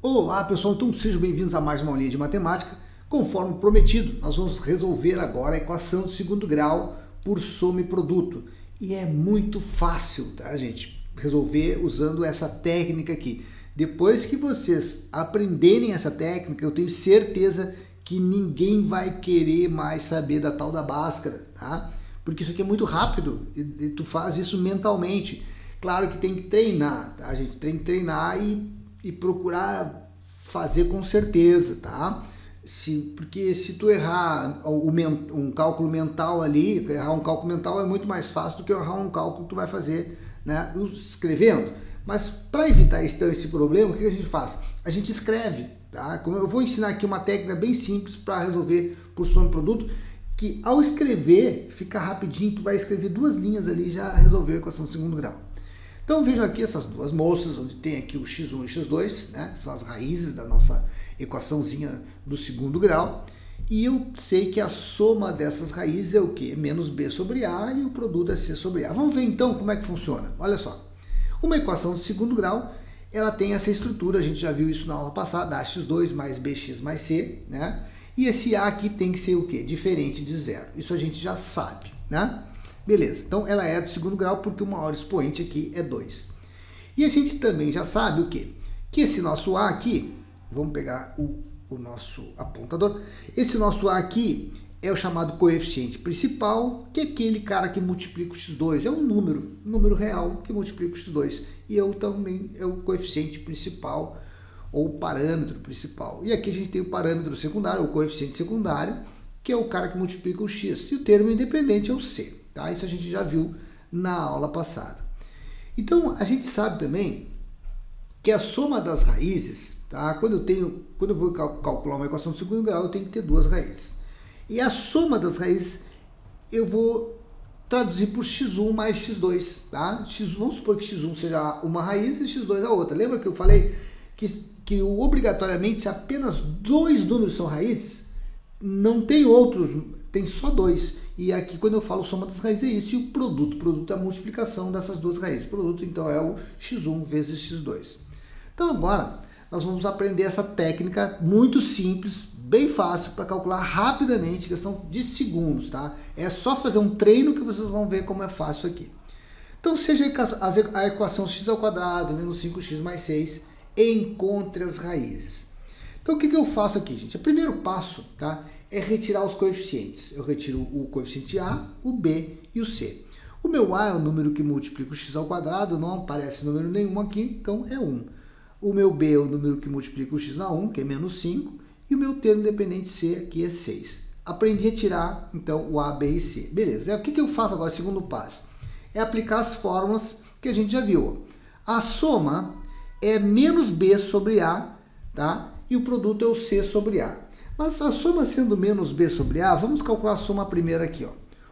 Olá pessoal, então sejam bem-vindos a mais uma aulinha de matemática. Conforme prometido, nós vamos resolver agora a equação de segundo grau por soma e produto. E é muito fácil, tá, gente? Resolver usando essa técnica aqui. Depois que vocês aprenderem essa técnica, eu tenho certeza que ninguém vai querer mais saber da tal da Bhaskara, tá? Porque isso aqui é muito rápido e tu faz isso mentalmente. Claro que tem que treinar, tá, gente? Tem que treinar e procurar fazer com certeza, tá? Porque se tu errar um cálculo mental ali, errar um cálculo mental é muito mais fácil do que errar um cálculo que tu vai fazer, né, escrevendo. Mas para evitar esse problema, o que a gente faz? A gente escreve, tá? Como eu vou ensinar aqui uma técnica bem simples para resolver por soma e produto, que ao escrever fica rapidinho, tu vai escrever duas linhas ali e já resolveu a equação de segundo grau. Então vejam aqui essas duas moças, onde tem aqui o x1 e o x2, né? São as raízes da nossa equaçãozinha do segundo grau. E eu sei que a soma dessas raízes é o quê? Menos b sobre a e o produto é c sobre a. Vamos ver então como é que funciona. Olha só, uma equação de segundo grau, ela tem essa estrutura, a gente já viu isso na aula passada, ax2 mais bx mais c, né? E esse a aqui tem que ser o quê? Diferente de zero. Isso a gente já sabe, né? Beleza, então ela é do segundo grau porque o maior expoente aqui é 2. E a gente também já sabe o quê? Que esse nosso A aqui, vamos pegar o nosso apontador, esse nosso A aqui é o chamado coeficiente principal, que é aquele cara que multiplica o x2, é um número real que multiplica o x2. E eu também é o coeficiente principal, ou parâmetro principal. E aqui a gente tem o parâmetro secundário, o coeficiente secundário, que é o cara que multiplica o x. E o termo independente é o c. Tá? Isso a gente já viu na aula passada. Então, a gente sabe também que a soma das raízes, tá? Quando eu vou calcular uma equação de segundo grau, eu tenho que ter duas raízes. E a soma das raízes eu vou traduzir por x1 mais x2. Tá? Vamos supor que x1 seja uma raiz e x2 a outra. Lembra que eu falei que obrigatoriamente, se apenas dois números são raízes, não tem outros, tem só dois. E aqui, quando eu falo soma das raízes, é isso. E o produto é a multiplicação dessas duas raízes. O produto, então, é o x1 vezes x2. Então, agora, nós vamos aprender essa técnica muito simples, bem fácil, para calcular rapidamente, questão de segundos, tá? É só fazer um treino que vocês vão ver como é fácil aqui. Então, seja a equação x ao quadrado menos 5x mais 6, encontre as raízes. Então, o que eu faço aqui, gente? O primeiro passo, tá, é retirar os coeficientes. Eu retiro o coeficiente a, o b e o c. O meu a é o número que multiplica o x ao quadrado, não aparece número nenhum aqui, então é 1. O meu b é o número que multiplica o x na 1, que é menos 5, e o meu termo independente c aqui é 6. Aprendi a tirar, então, o a, b e c. Beleza, o que eu faço agora, segundo passo? É aplicar as fórmulas que a gente já viu. A soma é menos b sobre a, tá? E o produto é o c sobre a. Mas a soma sendo menos b sobre a, vamos calcular a soma primeiro aqui, ó.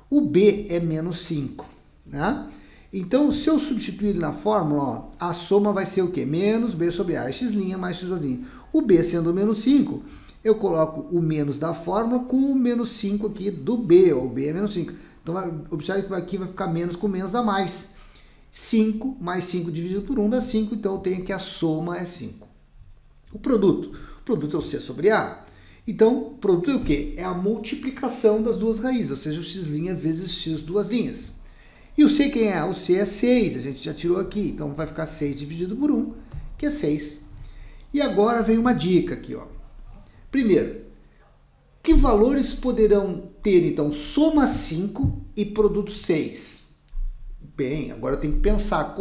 O b é menos 5, né? Então, se eu substituir ele na fórmula, ó, a soma vai ser o quê? Menos b sobre a, x' mais x2'. O b sendo menos 5, eu coloco o menos da fórmula com o menos 5 aqui do b, ó, o b é menos 5. Então, observe que aqui vai ficar menos com menos dá mais. 5 mais 5 dividido por 1 dá 5, então eu tenho que a soma é 5. O produto é o c sobre a. Então, o produto é o quê? É a multiplicação das duas raízes, ou seja, o x' vezes x duas linhas. E o c quem é? O c é 6, a gente já tirou aqui, então vai ficar 6 dividido por 1, que é 6. E agora vem uma dica aqui, ó. Primeiro, que valores poderão ter, então, soma 5 e produto 6? Bem, agora eu tenho que pensar,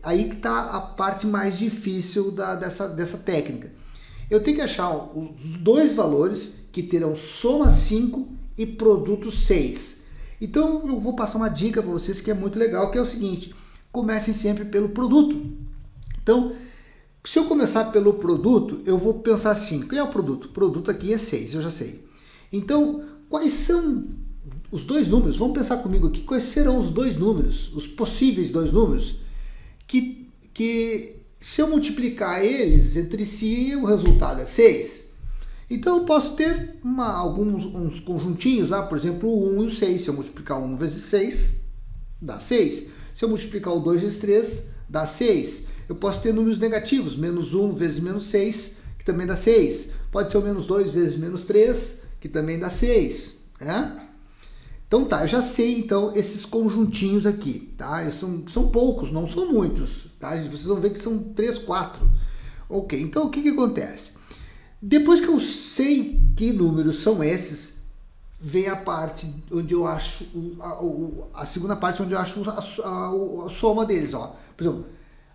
aí que está a parte mais difícil dessa técnica. Eu tenho que achar os dois valores que terão soma 5 e produto 6. Então, eu vou passar uma dica para vocês que é muito legal, que é o seguinte: comecem sempre pelo produto. Então, se eu começar pelo produto, eu vou pensar assim, qual é o produto? O produto aqui é 6, eu já sei. Então, quais são os dois números? Vamos pensar comigo aqui, quais serão os dois números, os possíveis dois números, que se eu multiplicar eles entre si, o resultado é 6. Então eu posso ter uns conjuntinhos lá, por exemplo, o 1 e o 6. Se eu multiplicar 1 vezes 6, dá 6. Se eu multiplicar o 2 vezes 3, dá 6. Eu posso ter números negativos, menos 1 vezes menos 6, que também dá 6. Pode ser o menos 2 vezes menos 3, que também dá 6, né? Então tá, eu já sei então esses conjuntinhos aqui, tá? São poucos, não são muitos, tá? Vocês vão ver que são 3, 4. Ok, então o que acontece? Depois que eu sei que números são esses, vem a parte onde eu acho, a segunda parte onde eu acho a soma deles, ó. Por exemplo,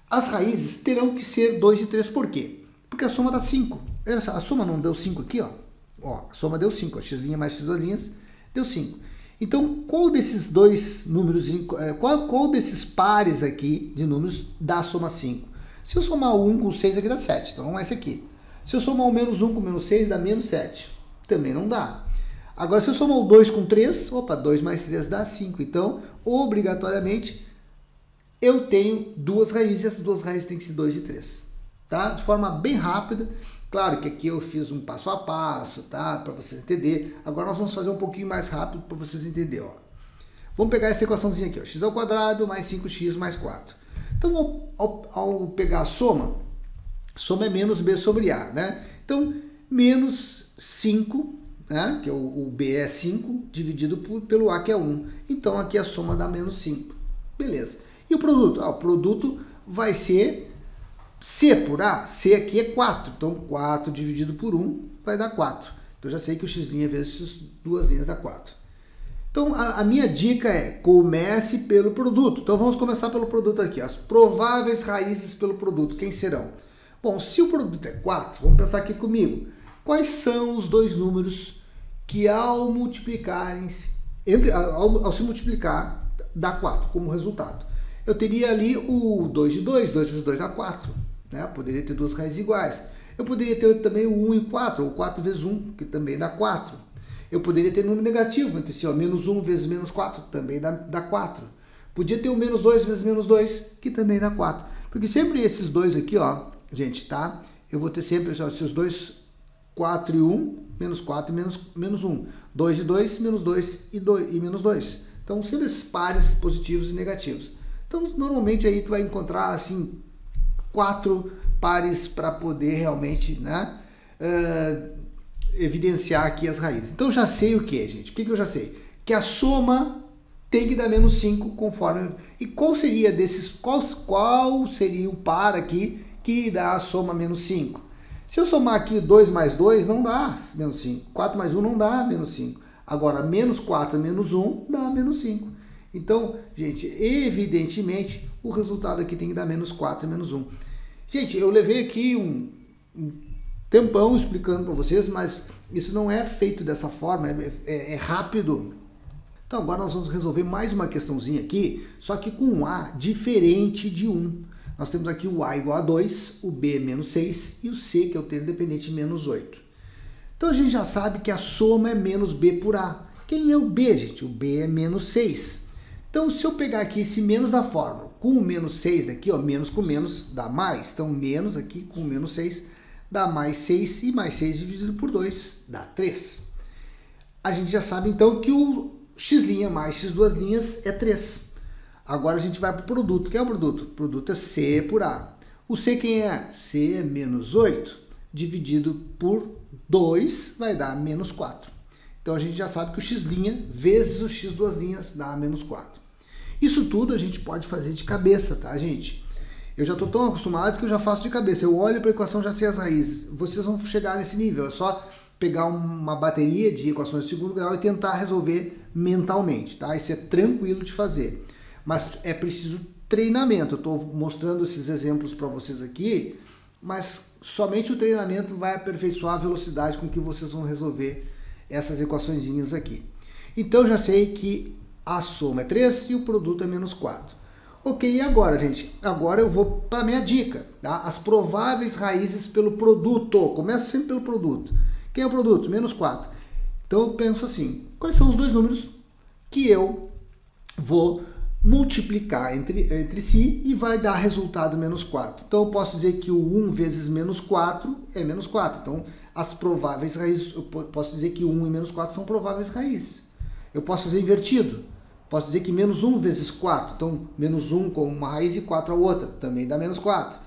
as raízes terão que ser 2 e 3, por quê? Porque a soma dá 5. A soma não deu 5 aqui, ó. Ó, a soma deu 5, x' mais x2' deu 5. Então, qual desses dois números, qual desses pares aqui de números dá a soma 5? Se eu somar o 1 com 6 aqui dá 7, então não é esse aqui. Se eu somar o menos 1 com menos 6 dá menos 7, também não dá. Agora, se eu somar o 2 com 3, opa, 2 mais 3 dá 5. Então, obrigatoriamente, eu tenho duas raízes, e essas duas raízes têm que ser 2 e 3. Tá? De forma bem rápida. Claro que aqui eu fiz um passo a passo, tá? Para vocês entenderem. Agora nós vamos fazer um pouquinho mais rápido para vocês entenderem, ó. Vamos pegar essa equaçãozinha aqui, ó. X ao quadrado mais 5x mais 4. Então, ao pegar a soma é menos b sobre a, né? Então, menos 5, né? Que o b é 5, dividido pelo a, que é 1. Então, aqui a soma dá menos 5. Beleza. E o produto? O produto vai ser C por A. C aqui é 4. Então, 4 dividido por 1 vai dar 4. Então, eu já sei que o x' vezes x duas linhas dá 4. Então, a minha dica é, comece pelo produto. Então, vamos começar pelo produto aqui. As prováveis raízes pelo produto, quem serão? Bom, se o produto é 4, vamos pensar aqui comigo. Quais são os dois números que ao se multiplicar, dá 4 como resultado? Eu teria ali o 2 de 2, 2 vezes 2 dá 4. Né? Poderia ter duas raízes iguais. Eu poderia ter também o 1 e 4, ou 4 vezes 1, que também dá 4. Eu poderia ter número negativo, entre si, ó, menos 1 vezes menos 4, também dá 4. Podia ter o menos 2 vezes menos 2, que também dá 4. Porque sempre esses dois aqui, ó, gente, tá? Eu vou ter sempre esses dois, 4 e 1, menos 4 e menos 1. 2 e 2, menos 2 e menos 2. Então, sempre esses pares positivos e negativos. Então, normalmente aí tu vai encontrar, assim, 4 pares para poder realmente, né, evidenciar aqui as raízes. Então, já sei o que, gente? O que eu já sei? Que a soma tem que dar menos 5 conforme... E qual seria desses... Qual seria o par aqui que dá a soma menos 5? Se eu somar aqui 2 mais 2, não dá menos 5. 4 mais 1 não dá menos 5. Agora, menos 4 menos 1 dá menos 5. Então, gente, evidentemente, o resultado aqui tem que dar menos 4 e menos 1. Gente, eu levei aqui um tempão explicando para vocês, mas isso não é feito dessa forma, é rápido. Então, agora nós vamos resolver mais uma questãozinha aqui, só que com um A diferente de 1. Nós temos aqui o A igual a 2, o B menos 6 e o C, que é o termo dependente, menos 8. Então, a gente já sabe que a soma é menos B por A. Quem é o B, gente? O B é menos 6. Então, se eu pegar aqui esse menos da fórmula, com o menos 6 aqui, ó, menos com menos dá mais. Então, menos aqui com menos 6 dá mais 6 e mais 6 dividido por 2 dá 3. A gente já sabe, então, que o x' mais x2' é 3. Agora a gente vai para o produto. Quem é o produto? O produto é C por A. O C quem é? C é menos 8. Dividido por 2 vai dar menos 4. Então, a gente já sabe que o x' vezes o x2' dá menos 4. Isso tudo a gente pode fazer de cabeça, tá, gente? Eu já estou tão acostumado que eu já faço de cabeça. Eu olho para a equação, já sei as raízes. Vocês vão chegar nesse nível. É só pegar uma bateria de equações de segundo grau e tentar resolver mentalmente, tá? Isso é tranquilo de fazer. Mas é preciso treinamento. Eu estou mostrando esses exemplos para vocês aqui, mas somente o treinamento vai aperfeiçoar a velocidade com que vocês vão resolver essas equaçõezinhas aqui. Então, já sei que a soma é 3 e o produto é menos 4. Ok, e agora, gente? Agora eu vou para a minha dica, tá? As prováveis raízes pelo produto. Começa sempre pelo produto. Quem é o produto? Menos 4. Então, eu penso assim, quais são os dois números que eu vou multiplicar entre si e vai dar resultado menos 4. Então, eu posso dizer que o 1 vezes menos 4 é menos 4. Então, as prováveis raízes, eu posso dizer que 1 e menos 4 são prováveis raízes. Eu posso fazer invertido. Posso dizer que menos 1 vezes 4, então menos 1 com uma raiz e 4 a outra, também dá menos 4.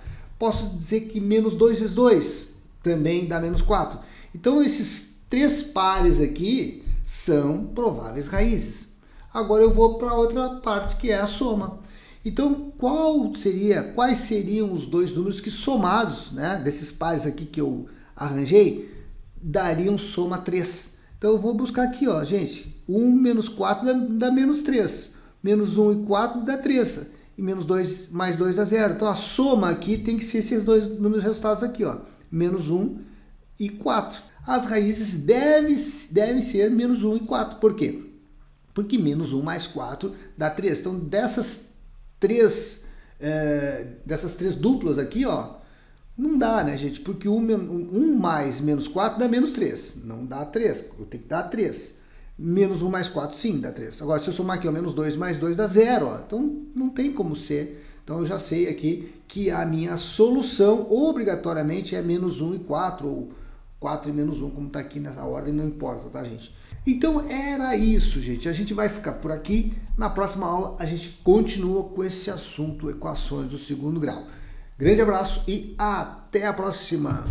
posso dizer que menos 2 vezes 2 também dá menos 4. Então esses 3 pares aqui são prováveis raízes. Agora eu vou para a outra parte, que é a soma. Então quais seriam os dois números que somados, né, desses pares aqui que eu arranjei, dariam soma 3? Então eu vou buscar aqui, ó, gente, 1 menos 4 dá menos 3, menos 1 e 4 dá 3, e menos 2 mais 2 dá 0. Então a soma aqui tem que ser esses dois números resultados aqui, ó, menos 1 e 4. As raízes devem ser menos 1 e 4. Por quê? Porque menos 1 mais 4 dá 3. Então dessas três duplas aqui, ó, não dá, né, gente? Porque 1 mais menos 4 dá menos 3. Não dá 3. Eu tenho que dar 3. Menos 1 mais 4, sim, dá 3. Agora, se eu somar aqui, ó, menos 2 mais 2 dá 0. Ó. Então, não tem como ser. Então, eu já sei aqui que a minha solução, obrigatoriamente, é menos 1 e 4. Ou 4 e menos 1, como está aqui nessa ordem, não importa, tá, gente? Então, era isso, gente. A gente vai ficar por aqui. Na próxima aula, a gente continua com esse assunto, equações do segundo grau. Grande abraço e até a próxima!